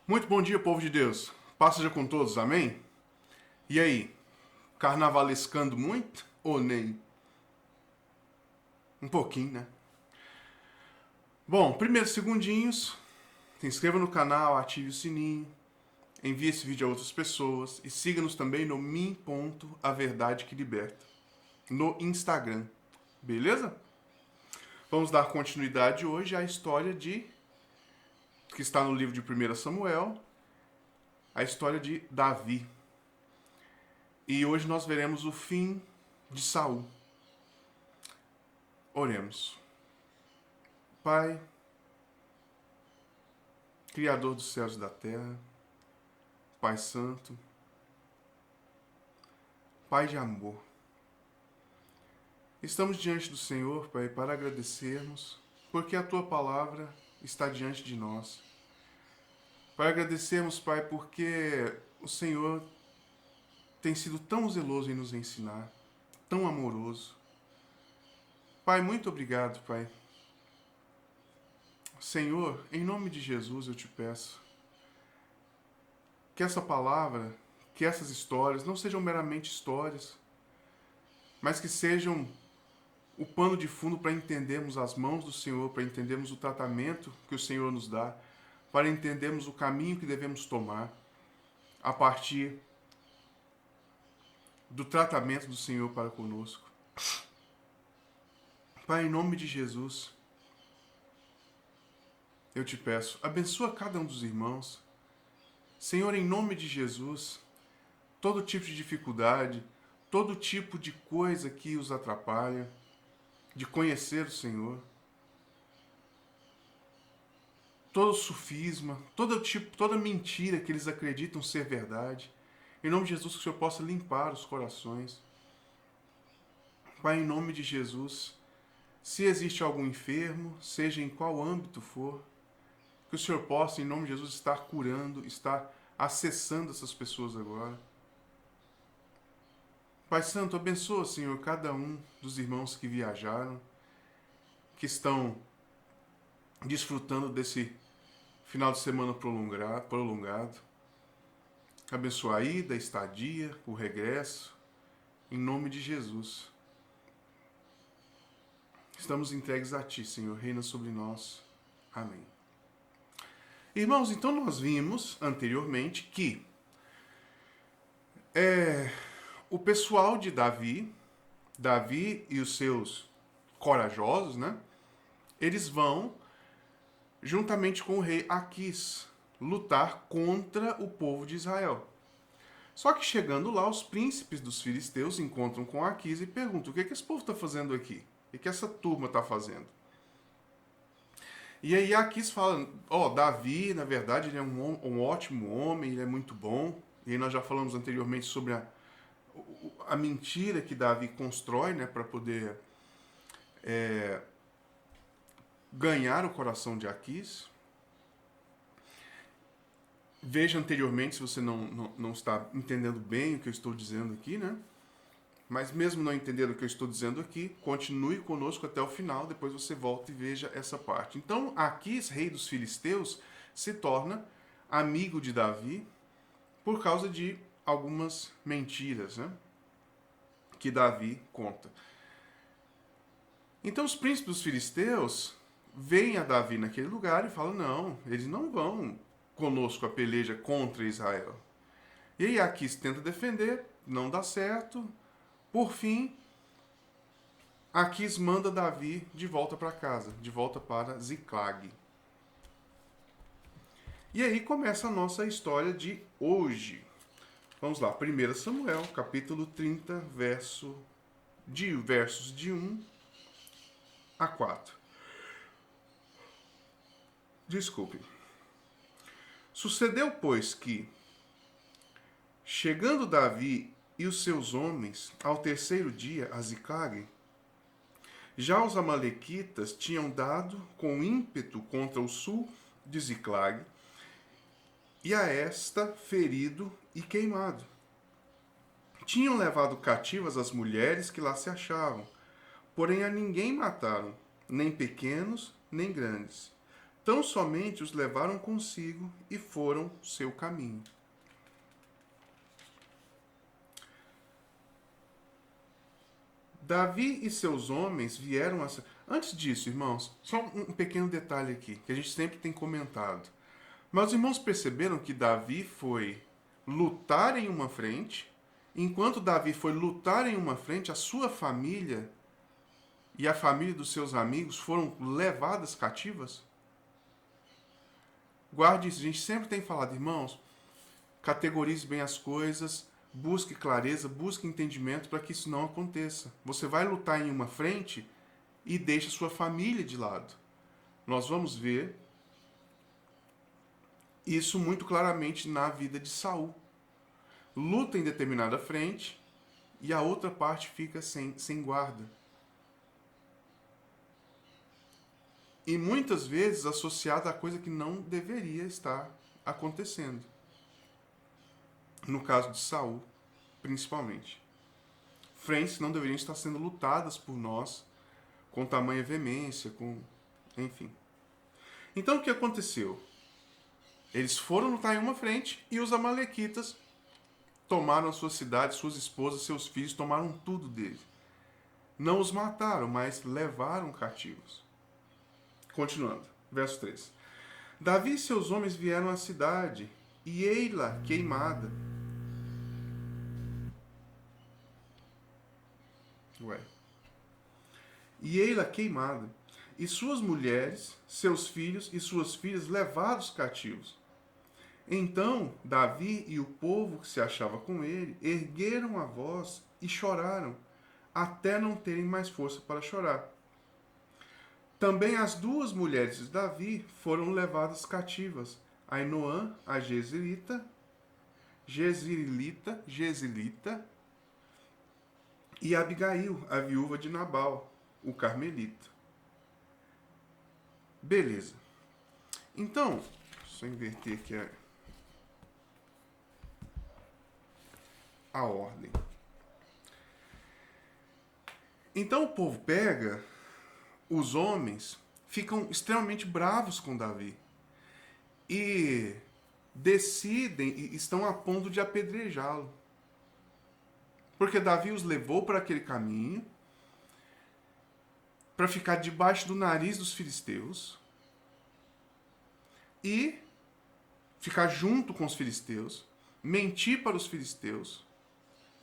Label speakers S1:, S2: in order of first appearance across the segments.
S1: Muito bom dia, povo de Deus. Paz seja com todos, amém? E aí, carnavalescando muito ou nem? Um pouquinho, né? Bom, primeiros segundinhos, se inscreva no canal, ative o sininho, envie esse vídeo a outras pessoas e siga-nos também no min.averdade que liberta, no Instagram, beleza? Vamos dar continuidade hoje à história que está no livro de 1 Samuel, a história de Davi. E hoje nós veremos o fim de Saul. Oremos. Pai, Criador dos céus e da terra, Pai Santo, Pai de amor, estamos diante do Senhor, Pai, para agradecermos, porque a Tua palavra está diante de nós. Para agradecermos, Pai, porque o Senhor tem sido tão zeloso em nos ensinar, tão amoroso. Pai, muito obrigado, Pai. Senhor, em nome de Jesus eu te peço que essa palavra, que essas histórias não sejam meramente histórias, mas que sejam o pano de fundo para entendermos as mãos do Senhor, para entendermos o tratamento que o Senhor nos dá, para entendermos o caminho que devemos tomar a partir do tratamento do Senhor para conosco. Pai, em nome de Jesus, eu te peço, abençoa cada um dos irmãos. Senhor, em nome de Jesus, todo tipo de dificuldade, todo tipo de coisa que os atrapalha de conhecer o Senhor, todo sofisma, toda mentira que eles acreditam ser verdade, em nome de Jesus, que o Senhor possa limpar os corações. Pai, em nome de Jesus, se existe algum enfermo, seja em qual âmbito for, que o Senhor possa, em nome de Jesus, estar curando, estar acessando essas pessoas agora. Pai Santo, abençoa, Senhor, cada um dos irmãos que viajaram, que estão desfrutando desse final de semana prolongado. Abençoa a ida, a estadia, o regresso, em nome de Jesus. Estamos entregues a Ti, Senhor, reina sobre nós. Amém. Irmãos, então nós vimos anteriormente que o pessoal de Davi e os seus corajosos, né? Eles vão, juntamente com o rei Aquis, lutar contra o povo de Israel. Só que chegando lá, os príncipes dos filisteus encontram com Aquis e perguntam: o que esse povo está fazendo aqui? O que essa turma está fazendo? E aí Aquis fala: Davi, na verdade, ele é um ótimo homem, ele é muito bom. E aí nós já falamos anteriormente sobre a mentira que Davi constrói, né, para poder ganhar o coração de Aquis. Veja anteriormente se você não está entendendo bem o que eu estou dizendo aqui, né? Mas mesmo não entendendo o que eu estou dizendo aqui, continue conosco até o final, depois você volta e veja essa parte. Então, Aquis, rei dos filisteus, se torna amigo de Davi por causa de algumas mentiras, né, que Davi conta. Então, os príncipes dos filisteus veem a Davi naquele lugar e falam: não, eles não vão conosco a peleja contra Israel. E aí Aquis tenta defender, não dá certo. Por fim, Aquis manda Davi de volta para casa, de volta para Ziclag. E aí começa a nossa história de hoje. Vamos lá, 1 Samuel, capítulo 30, versos de 1 a 4. Desculpe. Sucedeu, pois, que, chegando Davi e os seus homens ao terceiro dia a Ziclag, já os amalequitas tinham dado com ímpeto contra o sul de Ziclag, e a esta ferido e queimado. Tinham levado cativas as mulheres que lá se achavam, porém a ninguém mataram, nem pequenos, nem grandes. tão somente os levaram consigo e foram seu caminho. Davi e seus homens vieram a... Antes disso, irmãos, só um pequeno detalhe aqui, que a gente sempre tem comentado. Mas os irmãos perceberam que Davi foi lutar em uma frente, enquanto Davi foi lutar em uma frente, a sua família e a família dos seus amigos foram levadas cativas? Guarde isso, a gente sempre tem falado, irmãos, categorize bem as coisas, busque clareza, busque entendimento para que isso não aconteça. Você vai lutar em uma frente e deixa sua família de lado. Nós vamos ver isso muito claramente na vida de Saul. Luta em determinada frente e a outra parte fica sem guarda. E muitas vezes associada a coisa que não deveria estar acontecendo. No caso de Saul, principalmente. Frentes não deveriam estar sendo lutadas por nós com tamanha veemência, enfim. Então o que aconteceu? Eles foram lutar em uma frente e os amalequitas tomaram a sua cidade, suas esposas, seus filhos, tomaram tudo deles. Não os mataram, mas levaram cativos. Continuando, verso 3. Davi e seus homens vieram à cidade, e ei-la queimada. E ei-la queimada, e suas mulheres, seus filhos e suas filhas levados cativos. Então Davi e o povo que se achava com ele ergueram a voz e choraram, até não terem mais força para chorar. Também as duas mulheres de Davi foram levadas cativas, Ainoã, a Jezreelita, e Abigail, a viúva de Nabal, o carmelita. Beleza. Então, só inverter aqui a ordem. Então o povo pega, os homens ficam extremamente bravos com Davi e decidem e estão a ponto de apedrejá-lo. Porque Davi os levou para aquele caminho para ficar debaixo do nariz dos filisteus e ficar junto com os filisteus, mentir para os filisteus.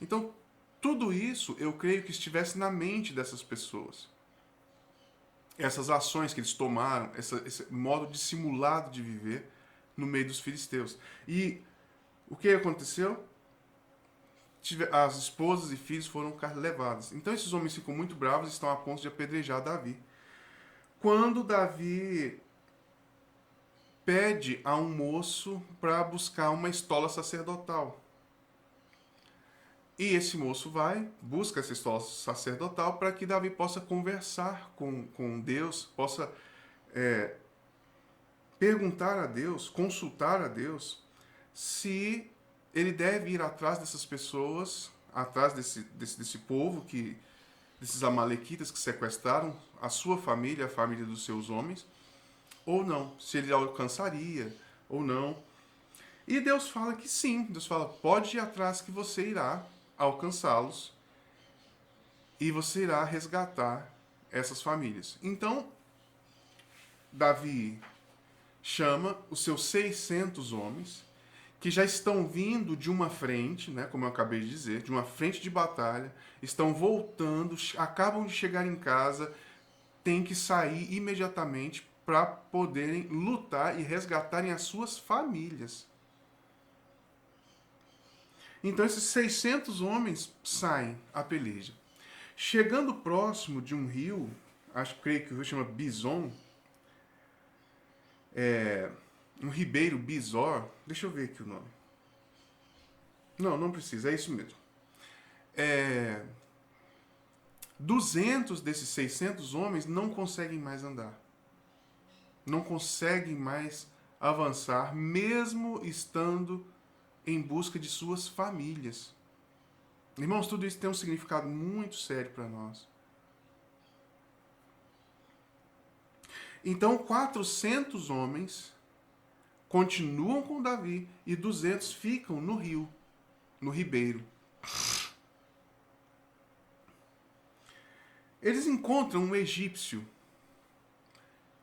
S1: Então, tudo isso eu creio que estivesse na mente dessas pessoas. Essas ações que eles tomaram, esse modo dissimulado de viver no meio dos filisteus. E o que aconteceu? As esposas e filhos foram levadas. Então esses homens ficam muito bravos e estão a ponto de apedrejar Davi. Quando Davi pede a um moço para buscar uma estola sacerdotal. E esse moço vai, busca essa estola sacerdotal para que Davi possa conversar com Deus, possa perguntar a Deus, consultar a Deus, se ele deve ir atrás dessas pessoas, atrás desse povo, desses amalequitas que sequestraram a sua família, a família dos seus homens, ou não, se ele alcançaria, ou não. E Deus fala que sim, Deus fala, pode ir atrás que você irá alcançá-los e você irá resgatar essas famílias. Então, Davi chama os seus 600 homens que já estão vindo de uma frente, né, como eu acabei de dizer, de uma frente de batalha, estão voltando, acabam de chegar em casa, têm que sair imediatamente para poderem lutar e resgatarem as suas famílias. Então esses 600 homens saem a peleja. Chegando próximo de um rio, creio que o rio chama Bison, um ribeiro Bizor, deixa eu ver aqui o nome. Não precisa, é isso mesmo. 200 desses 600 homens não conseguem mais andar. Não conseguem mais avançar, mesmo estando em busca de suas famílias. Irmãos, tudo isso tem um significado muito sério para nós. Então 400 homens continuam com Davi e 200 ficam no rio, no ribeiro. Eles encontram um egípcio.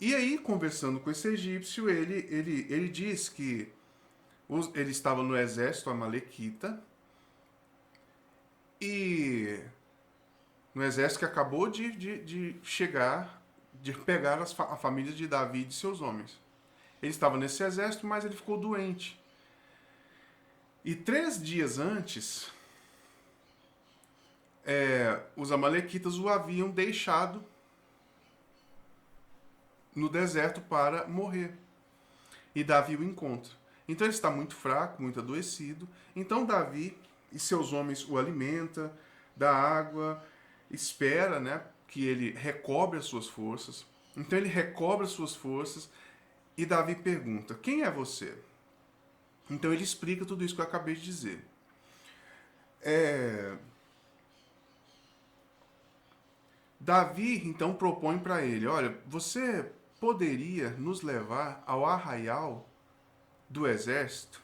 S1: E aí, conversando com esse egípcio, ele diz que ele estava no exército amalequita e no exército que acabou de chegar, de pegar a família de Davi e de seus homens. Ele estava nesse exército, mas ele ficou doente. E 3 dias antes, os amalequitas o haviam deixado no deserto para morrer. E Davi o encontra. Então ele está muito fraco, muito adoecido. Então Davi e seus homens o alimenta, dá água, espera, né, que ele recobre as suas forças. Então ele recobra as suas forças e Davi pergunta: quem é você? Então ele explica tudo isso que eu acabei de dizer. Davi então propõe para ele: olha, você poderia nos levar ao arraial do exército?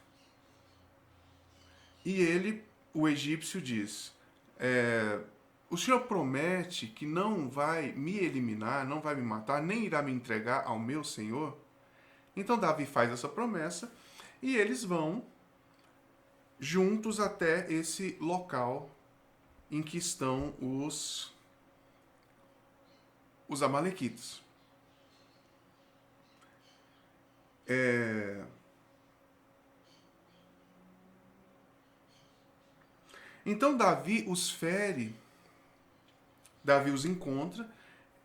S1: E ele, o egípcio, diz: o senhor promete que não vai me eliminar, não vai me matar, nem irá me entregar ao meu senhor? Então Davi faz essa promessa e eles vão juntos até esse local em que estão os amalequitas. Então Davi os fere, Davi os encontra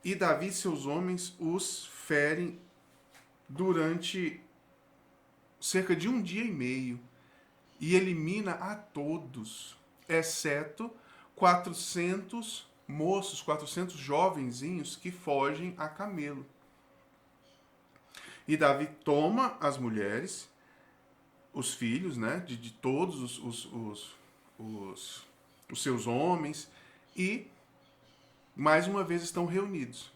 S1: e Davi e seus homens os ferem durante cerca de 1 dia e meio e elimina a todos, exceto 400 moços, 400 jovenzinhos que fogem a camelo. E Davi toma as mulheres, os filhos, né, de todos os seus homens e mais uma vez estão reunidos.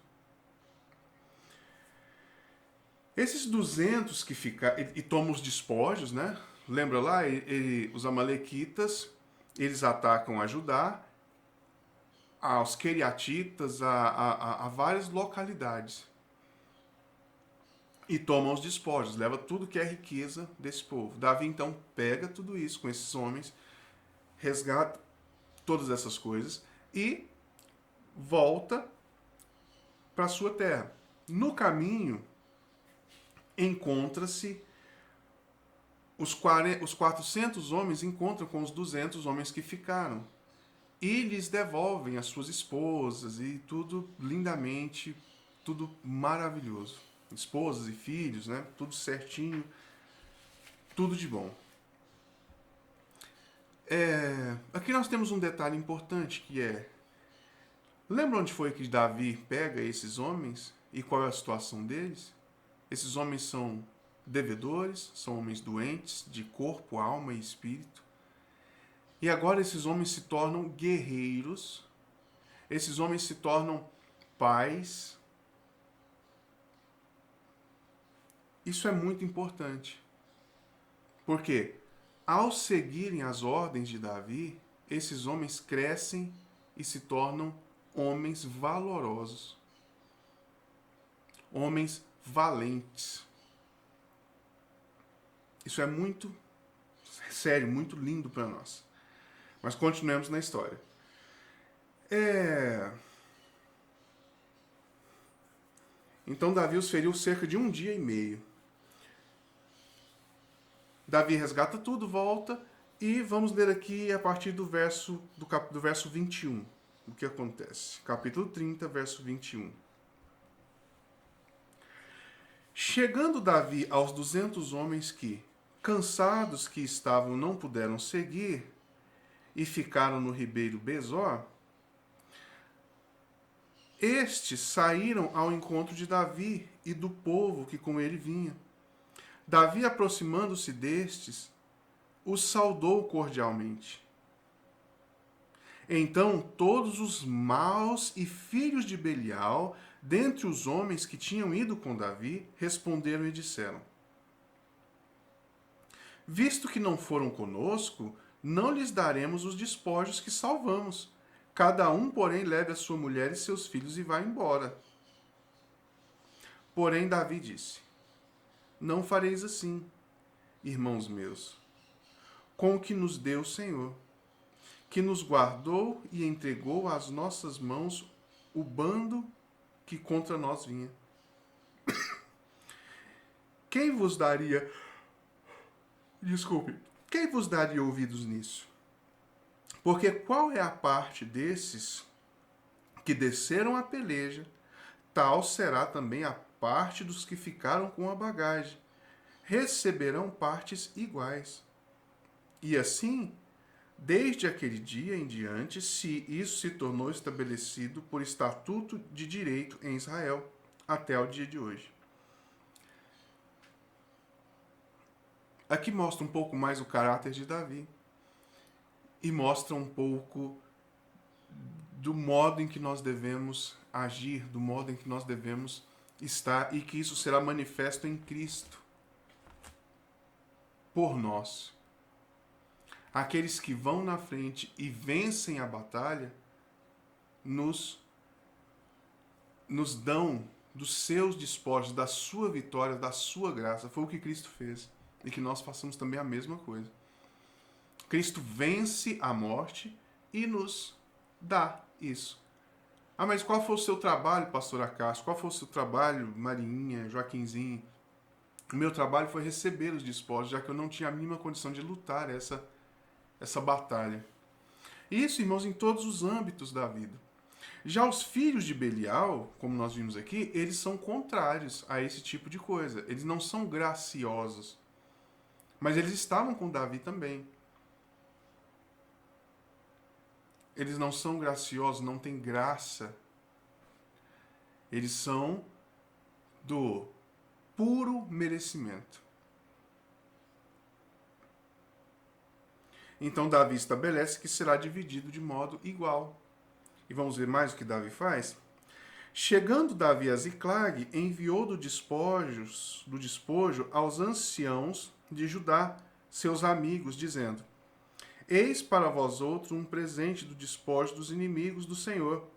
S1: Esses 200 que ficaram e tomam os despojos, né? Lembra lá, os amalequitas, eles atacam a Judá, aos queriatitas, a várias localidades. E tomam os despojos, leva tudo que é riqueza desse povo. Davi então pega tudo isso com esses homens, resgata todas essas coisas e volta para sua terra. No caminho, encontra-se os 400 homens encontram com os 200 homens que ficaram e lhes devolvem as suas esposas e tudo lindamente, tudo maravilhoso. Esposas e filhos, né? Tudo certinho, tudo de bom. Aqui nós temos um detalhe importante que lembra onde foi que Davi pega esses homens e qual é a situação deles? Esses homens são devedores, são homens doentes de corpo, alma e espírito. E agora esses homens se tornam guerreiros, esses homens se tornam pais. Isso é muito importante. Porque ao seguirem as ordens de Davi, esses homens crescem e se tornam homens valorosos. Homens valentes. Isso é muito sério, muito lindo para nós. Mas continuemos na história. Então Davi os feriu cerca de 1 dia e meio. Davi resgata tudo, volta e vamos ler aqui a partir do verso 21. O que acontece? Capítulo 30, verso 21. Chegando Davi aos 200 homens que, cansados que estavam, não puderam seguir e ficaram no ribeiro Besor, estes saíram ao encontro de Davi e do povo que com ele vinha. Davi, aproximando-se destes, os saudou cordialmente. Então todos os maus e filhos de Belial dentre os homens que tinham ido com Davi, responderam e disseram: visto que não foram conosco, não lhes daremos os despojos que salvamos. Cada um, porém, leve a sua mulher e seus filhos e vá embora. Porém, Davi disse: não fareis assim, irmãos meus, com o que nos deu o Senhor, que nos guardou e entregou às nossas mãos o bando que contra nós vinha. Quem vos daria ouvidos nisso? Porque qual é a parte desses que desceram a peleja, tal será também a parte dos que ficaram com a bagagem. Receberão partes iguais. E assim, desde aquele dia em diante, isso se tornou estabelecido por estatuto de direito em Israel, até o dia de hoje. Aqui mostra um pouco mais o caráter de Davi. E mostra um pouco do modo em que nós devemos agir, do modo em que nós devemos estar, e que isso será manifesto em Cristo por nós. Aqueles que vão na frente e vencem a batalha nos dão dos seus despojos, da sua vitória, da sua graça. Foi o que Cristo fez. E que nós façamos também a mesma coisa. Cristo vence a morte e nos dá isso. Ah, mas qual foi o seu trabalho, pastor Acácio? Qual foi o seu trabalho, Marinha, Joaquinzinho? O meu trabalho foi receber os despojos, já que eu não tinha a mínima condição de lutar essa batalha. Isso, irmãos, em todos os âmbitos da vida. Já os filhos de Belial, como nós vimos aqui, eles são contrários a esse tipo de coisa. Eles não são graciosos. Mas eles estavam com Davi também. Eles não são graciosos, não têm graça. Eles são do puro merecimento. Então Davi estabelece que será dividido de modo igual. E vamos ver mais o que Davi faz? Chegando Davi a Ziclag, enviou do despojo aos anciãos de Judá, seus amigos, dizendo: eis para vós outros um presente do despojo dos inimigos do Senhor,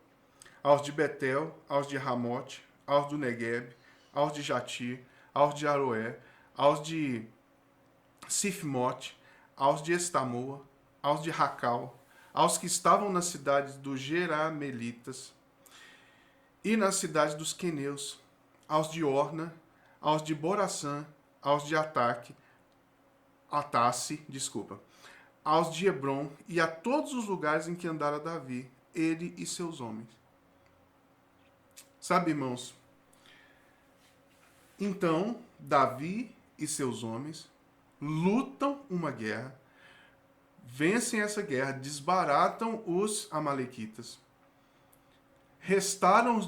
S1: aos de Betel, aos de Ramote, aos do Negueb, aos de Jatir, aos de Aroé, aos de Sifmote, aos de Estamoa, aos de Racal, aos que estavam nas cidades dos Jeramelitas e nas cidades dos Queneus, aos de Orna, aos de Boraçã, aos de Atasse, aos de Hebron e a todos os lugares em que andara Davi, ele e seus homens. Sabe, irmãos? Então, Davi e seus homens lutam uma guerra, vencem essa guerra, desbaratam os amalequitas, restauram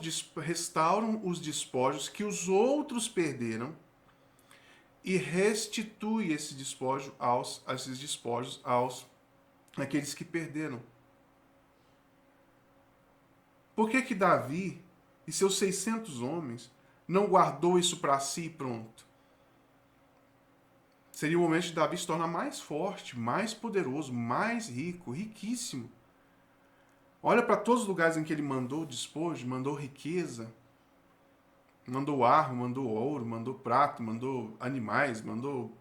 S1: os despojos que os outros perderam e restitui esses despojos aos aqueles que perderam. Por que Davi e seus 600 homens não guardou isso para si e pronto? Seria o momento de Davi se tornar mais forte, mais poderoso, mais rico, riquíssimo. Olha para todos os lugares em que ele mandou despojo, mandou riqueza, mandou arma, mandou ouro, mandou prato, mandou animais, mandou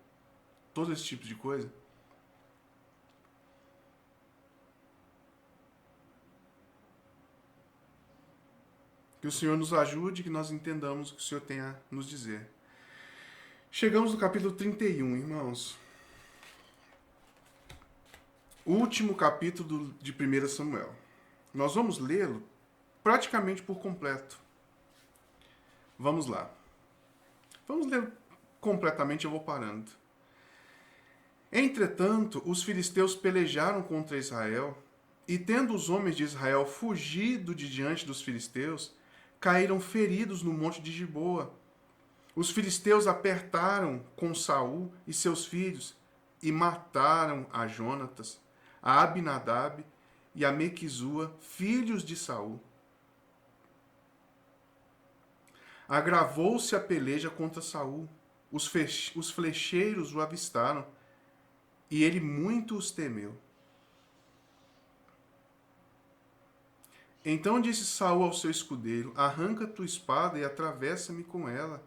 S1: todo esse tipo de coisa. Que o Senhor nos ajude, que nós entendamos o que o Senhor tem a nos dizer. Chegamos no capítulo 31, irmãos. Último capítulo de 1 Samuel. Nós vamos lê-lo praticamente por completo. Vamos lá. Vamos ler completamente, eu vou parando. Entretanto, os filisteus pelejaram contra Israel, e tendo os homens de Israel fugido de diante dos filisteus, caíram feridos no monte de Giboa. Os filisteus apertaram com Saul e seus filhos, e mataram a Jonatas, a Abinadab e a Mequizua, filhos de Saul. Agravou-se a peleja contra Saul. Os flecheiros o avistaram, e ele muito os temeu. Então disse Saul ao seu escudeiro: arranca tua espada e atravessa-me com ela,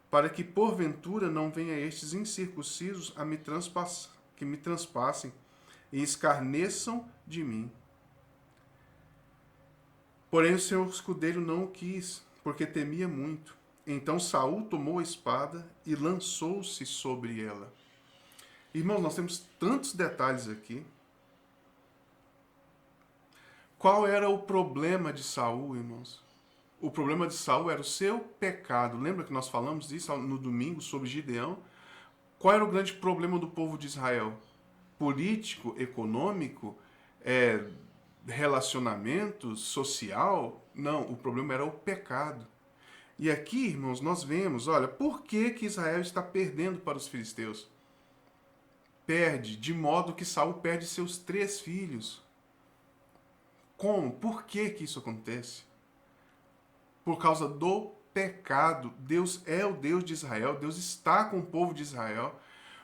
S1: para que porventura não venha estes incircuncisos a que me transpassem e escarneçam de mim. Porém o seu escudeiro não o quis, porque temia muito. Então Saul tomou a espada e lançou-se sobre ela. Irmãos, nós temos tantos detalhes aqui. Qual era o problema de Saul, irmãos? O problema de Saul era o seu pecado. Lembra que nós falamos disso no domingo sobre Gideão? Qual era o grande problema do povo de Israel? Político, econômico, relacionamento, social? Não, o problema era o pecado. E aqui, irmãos, nós vemos, olha, por que Israel está perdendo para os filisteus? Perde, de modo que Saul perde seus 3 filhos. Como? Por que isso acontece? Por causa do pecado. Deus é o Deus de Israel, Deus está com o povo de Israel,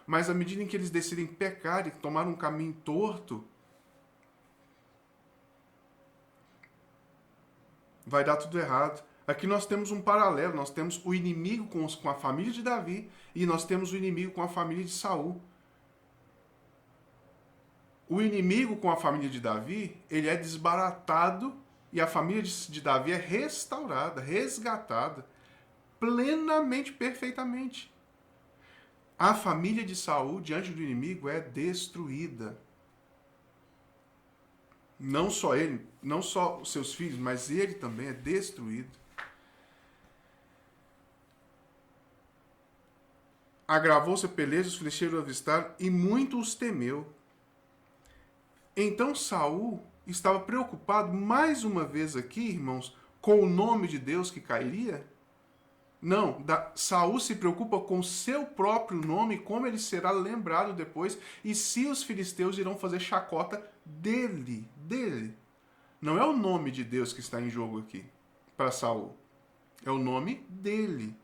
S1: mas à medida em que eles decidem pecar e tomar um caminho torto, vai dar tudo errado. Aqui nós temos um paralelo, nós temos o inimigo com a família de Davi e nós temos o inimigo com a família de Saul. O inimigo com a família de Davi, ele é desbaratado e a família de Davi é restaurada, resgatada, plenamente, perfeitamente. A família de Saul, diante do inimigo, é destruída. Não só ele, não só os seus filhos, mas ele também é destruído. Agravou-se a peleja, os flecheiros o avistaram e muito os temeu. Então Saul estava preocupado mais uma vez aqui, irmãos, com o nome de Deus que cairia? Não, Saul se preocupa com o seu próprio nome, como ele será lembrado depois, e se os filisteus irão fazer chacota dele. Não é o nome de Deus que está em jogo aqui para Saul, é o nome dele.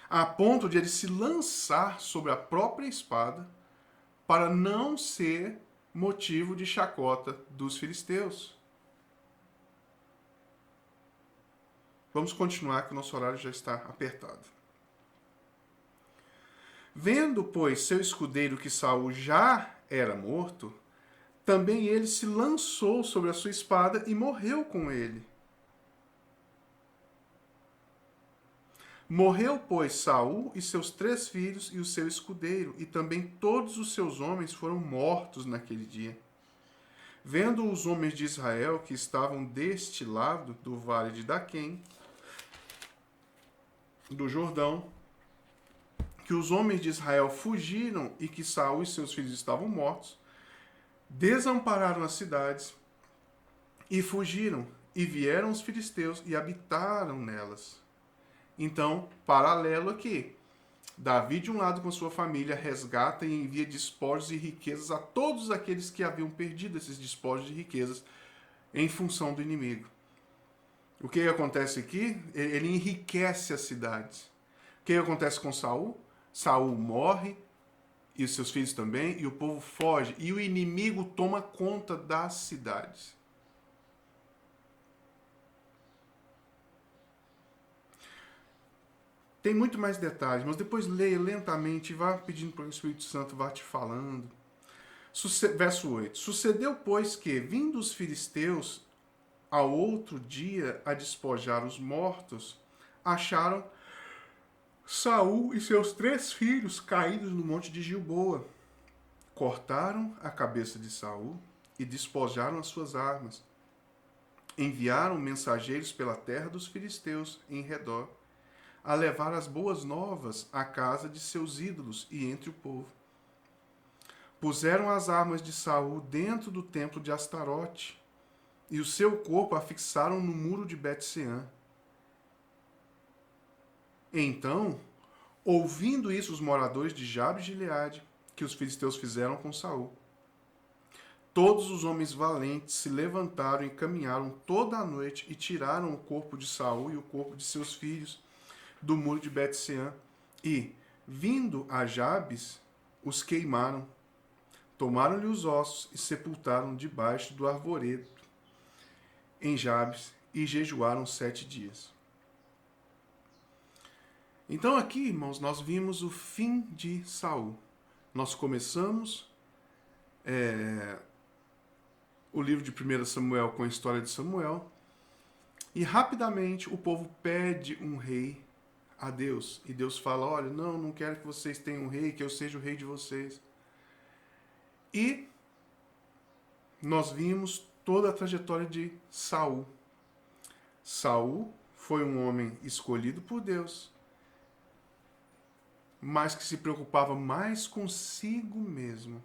S1: A ponto de ele se lançar sobre a própria espada para não ser motivo de chacota dos filisteus. Vamos continuar, que o nosso horário já está apertado. Vendo, pois, seu escudeiro que Saul já era morto, também ele se lançou sobre a sua espada e morreu com ele. Morreu, pois, Saul e seus 3 filhos e o seu escudeiro, e também todos os seus homens foram mortos naquele dia. Vendo os homens de Israel que estavam deste lado do vale de Daquém, do Jordão, que os homens de Israel fugiram e que Saul e seus filhos estavam mortos, desampararam as cidades e fugiram, e vieram os filisteus e habitaram nelas. Então, paralelo aqui, Davi de um lado com sua família resgata e envia despojos e riquezas a todos aqueles que haviam perdido esses despojos e riquezas em função do inimigo. O que acontece aqui? Ele enriquece as cidades. O que acontece com Saul? Saul morre, e os seus filhos também, e o povo foge, e o inimigo toma conta das cidades. Tem muito mais detalhes, mas depois leia lentamente e vá pedindo para o Espírito Santo vá te falando. Verso 8. Sucedeu, pois, que, vindo os filisteus ao outro dia a despojar os mortos, acharam Saul e seus 3 filhos caídos no monte de Gilboa. Cortaram a cabeça de Saul e despojaram as suas armas. Enviaram mensageiros pela terra dos filisteus em redor, a levar as boas novas à casa de seus ídolos e entre o povo. Puseram as armas de Saul dentro do templo de Astarote, e o seu corpo afixaram no muro de Bet-seã. Então, ouvindo isso os moradores de Jabe e Gileade, que os filisteus fizeram com Saul, Todos os homens valentes se levantaram e caminharam toda a noite e tiraram o corpo de Saul e o corpo de seus filhos do muro de Bet-sean e, vindo a Jabes, os queimaram. Tomaram-lhe os ossos e sepultaram debaixo do arvoredo em Jabes e jejuaram 7 dias. Então aqui, irmãos, nós vimos o fim de Saul. Nós começamos o livro de 1 Samuel com a história de Samuel e rapidamente o povo pede um rei a Deus. E Deus fala, olha, não quero que vocês tenham um rei, que eu seja o rei de vocês. E nós vimos toda a trajetória de Saul. Saul foi um homem escolhido por Deus, mas que se preocupava mais consigo mesmo.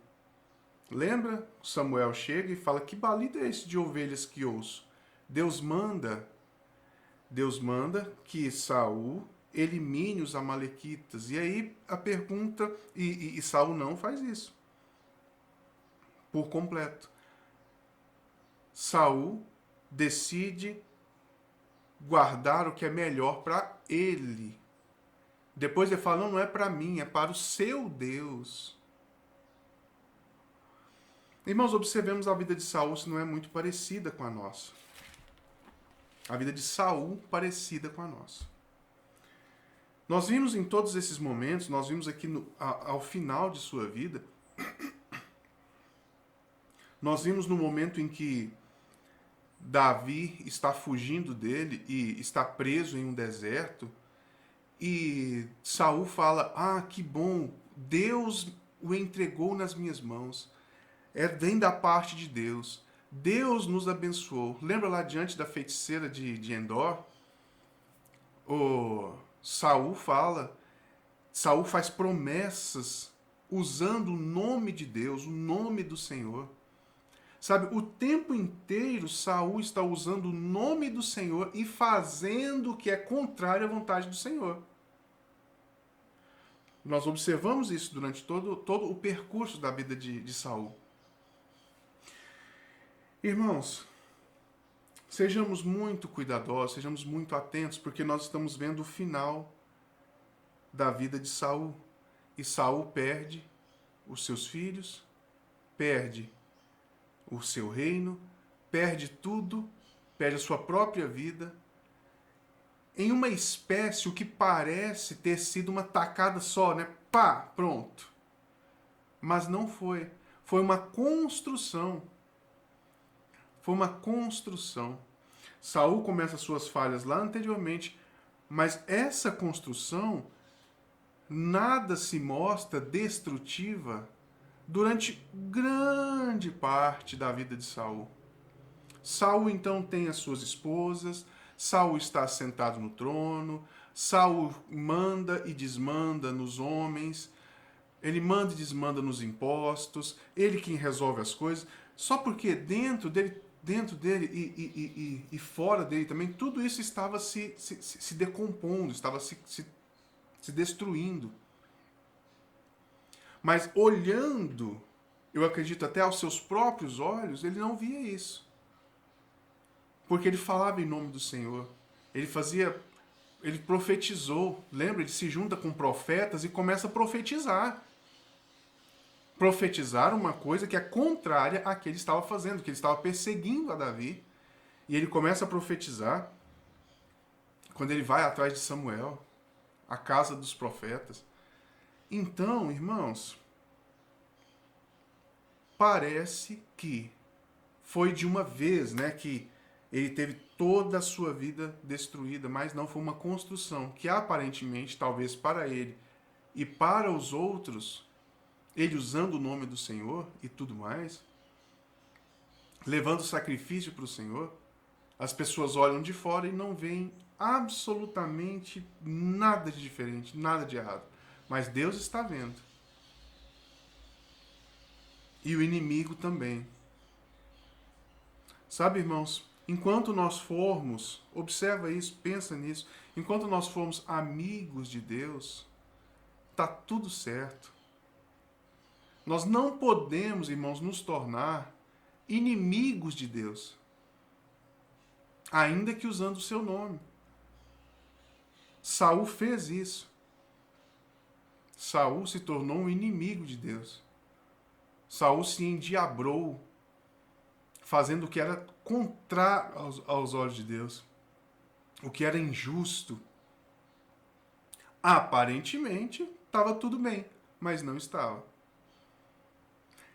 S1: Lembra? Samuel chega e fala, que balido é esse de ovelhas que ouço? Deus manda que Saul elimine os amalequitas. E aí a pergunta, e Saul não faz isso por completo. Saul decide guardar o que é melhor para ele. Depois ele fala, não é para mim, é para o seu Deus. Irmãos, observemos a vida de Saul, se não é muito parecida com a nossa. A vida de Saul parecida com a nossa. Nós vimos em todos esses momentos, nós vimos aqui ao final de sua vida, nós vimos no momento em que Davi está fugindo dele e está preso em um deserto, e Saul fala, que bom, Deus o entregou nas minhas mãos. Vem da parte de Deus. Deus nos abençoou. Lembra lá diante da feiticeira de Endor? Saul faz promessas usando o nome de Deus, o nome do Senhor. Sabe, o tempo inteiro Saul está usando o nome do Senhor e fazendo o que é contrário à vontade do Senhor. Nós observamos isso durante todo o percurso da vida de Saul. Irmãos, sejamos muito cuidadosos, sejamos muito atentos, porque nós estamos vendo o final da vida de Saul. E Saul perde os seus filhos, perde o seu reino, perde tudo, perde a sua própria vida, em uma espécie, o que parece ter sido uma tacada só, né? Pá, pronto. Mas não foi. Foi uma construção. Foi uma construção. Saul começa suas falhas lá anteriormente, mas essa construção nada se mostra destrutiva durante grande parte da vida de Saul. Saul então tem as suas esposas, Saul está sentado no trono, Saul manda e desmanda nos homens, ele manda e desmanda nos impostos, ele quem resolve as coisas, só porque dentro dele e fora dele também, tudo isso estava se decompondo, estava se destruindo. Mas olhando, eu acredito até aos seus próprios olhos, ele não via isso. Porque ele falava em nome do Senhor. Ele profetizou. Lembra? Ele se junta com profetas e começa a profetizar. Profetizar uma coisa que é contrária à que ele estava fazendo, que ele estava perseguindo a Davi. E ele começa a profetizar quando ele vai atrás de Samuel, a casa dos profetas. Então, irmãos, parece que foi de uma vez, né, que ele teve toda a sua vida destruída, mas não, foi uma construção que aparentemente, talvez para ele e para os outros, ele usando o nome do Senhor e tudo mais, levando sacrifício para o Senhor, as pessoas olham de fora e não veem absolutamente nada de diferente, nada de errado. Mas Deus está vendo. E o inimigo também. Sabe, irmãos, enquanto nós formos, observa isso, pensa nisso, enquanto nós formos amigos de Deus, tá tudo certo. Nós não podemos, irmãos, nos tornar inimigos de Deus, ainda que usando o seu nome. Saul fez isso. Saul se tornou um inimigo de Deus. Saul se endiabrou, fazendo o que era contrário aos olhos de Deus, o que era injusto. Aparentemente, estava tudo bem, mas não estava.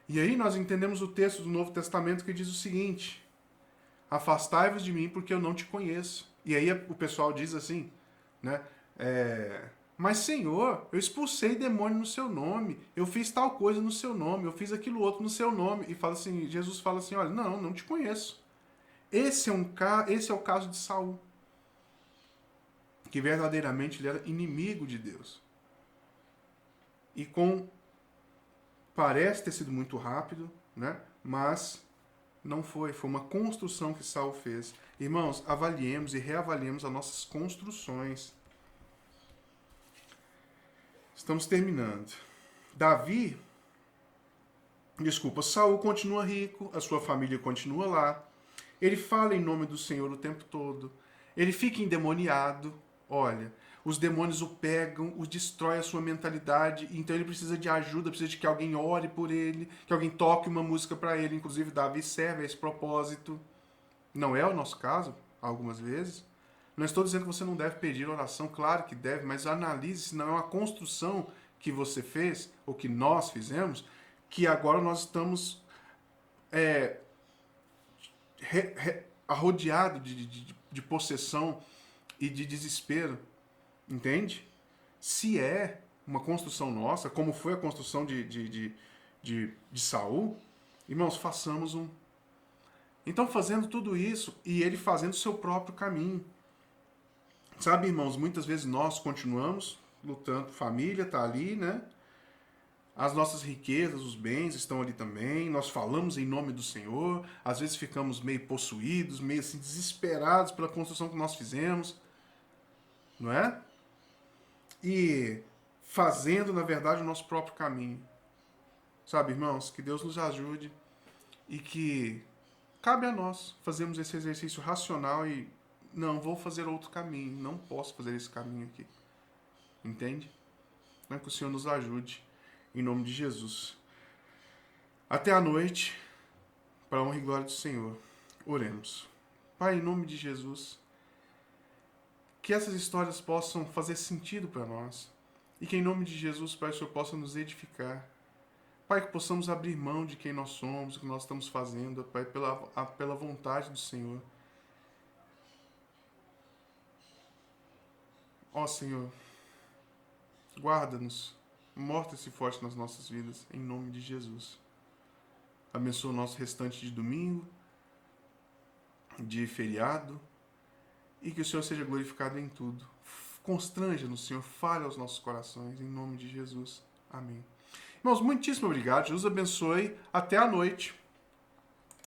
S1: E aí nós entendemos o texto do Novo Testamento que diz o seguinte: afastai-vos de mim porque eu não te conheço. E aí o pessoal diz assim, né? Mas Senhor, eu expulsei demônio no seu nome, eu fiz tal coisa no seu nome, eu fiz aquilo outro no seu nome. E fala assim, Jesus fala assim, olha, não te conheço. Esse é o caso de Saul, que verdadeiramente ele era inimigo de Deus. E parece ter sido muito rápido, né? Mas não foi uma construção que Saul fez. Irmãos, avaliemos e reavaliemos as nossas construções. Estamos terminando. Saul continua rico, a sua família continua lá. Ele fala em nome do Senhor o tempo todo. Ele fica endemoniado. Olha, os demônios o pegam, o destrói a sua mentalidade, então ele precisa de ajuda, precisa de que alguém ore por ele, que alguém toque uma música para ele. Inclusive, Davi serve a esse propósito. Não é o nosso caso, algumas vezes. Não estou dizendo que você não deve pedir oração, claro que deve, mas analise se não é uma construção que você fez, ou que nós fizemos, que agora nós estamos arrodeados de possessão e de desespero. Entende? Se é uma construção nossa, como foi a construção de Saul, irmãos, façamos um. Então, fazendo tudo isso, e ele fazendo o seu próprio caminho. Sabe, irmãos, muitas vezes nós continuamos lutando, família está ali, né? As nossas riquezas, os bens estão ali também, nós falamos em nome do Senhor, às vezes ficamos meio possuídos, meio assim desesperados pela construção que nós fizemos, não é? E fazendo, na verdade, o nosso próprio caminho. Sabe, irmãos, que Deus nos ajude e que cabe a nós fazermos esse exercício racional e não, vou fazer outro caminho, não posso fazer esse caminho aqui. Entende? Não é que o Senhor nos ajude, em nome de Jesus. Até a noite, para a honra e glória do Senhor. Oremos. Pai, em nome de Jesus, que essas histórias possam fazer sentido para nós. E que em nome de Jesus, Pai, o Senhor possa nos edificar. Pai, que possamos abrir mão de quem nós somos, o que nós estamos fazendo, Pai, pela vontade do Senhor. Ó Senhor, guarda-nos, mostra-se forte nas nossas vidas, em nome de Jesus. Abençoa o nosso restante de domingo, de feriado, e que o Senhor seja glorificado em tudo. Constranja-nos, Senhor, fale aos nossos corações, em nome de Jesus. Amém. Irmãos, muitíssimo obrigado. Jesus abençoe. Até a noite.